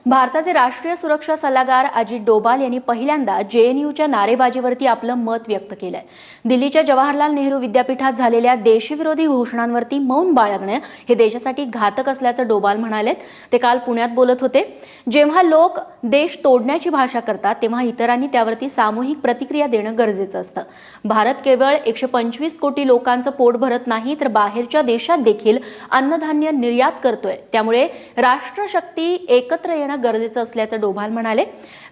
भारताचे राष्ट्रीय सुरक्षा सल्लागार अजित डोभाल यांनी पहिल्यांदा जेएनयूच्या नारेबाजीवरती आपलं मत व्यक्त केलंय. दिल्लीच्या जवाहरलाल नेहरू विद्यापीठात झालेल्या देशविरोधी घोषणांवरती मौन बाळगणं हे देशासाठी घातक असल्याचं डोभाल म्हणालेत. ते काल पुण्यात बोलत होते. जेव्हा लोक देश तोडण्याची भाषा करतात तेव्हा इतरांनी त्यावरती सामूहिक प्रतिक्रिया देणं गरजेचं असतं. भारत केवळ 125 कोटी लोकांचं पोट भरत नाही तर बाहेरच्या देशात देखील अन्नधान्य निर्यात करतोय. त्यामुळे राष्ट्रशक्ती एकत्र येणं गरजेचं असल्याचं डोभाल म्हणाले.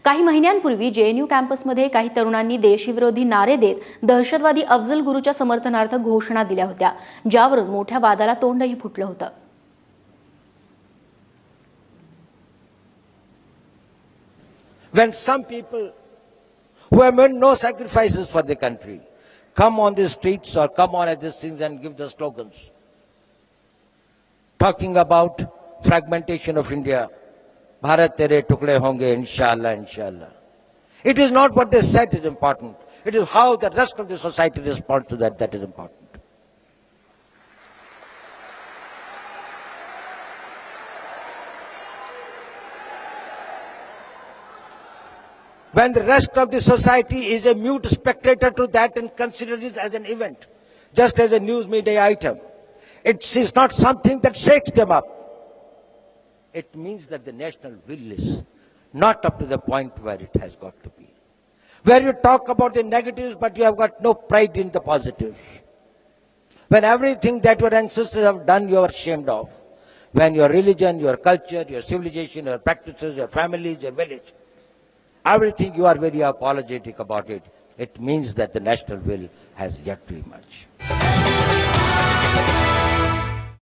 काही महिन्यांपूर्वी जेएनयू कॅम्पसमध्ये काही तरुणांनी देशविरोधी नारे देत दहशतवादी अफजल गुरुच्या समर्थनार्थ घोषणा दिल्या होत्या, ज्यावरून मोठ्या वादाला तोंडही फुटलं होतं. When some people who have made no sacrifices for the country come on the streets or come on at these things and give the slogans talking about fragmentation of India, Bharat tere tukde honge inshallah inshallah. It is not what they said is important. It is how the rest of the society responds to that is important. When the rest of the society is a mute spectator to that and considers it as an event, just as a news media item, it is not something that shakes them up. It means that the national will is not up to the point where it has got to be. Where you talk about the negatives, but you have got no pride in the positives. When everything that your ancestors have done, you are ashamed of. When your religion, your culture, your civilization, your practices, your families, your village, everything you are very apologetic about it. It means that the national will has yet to emerge.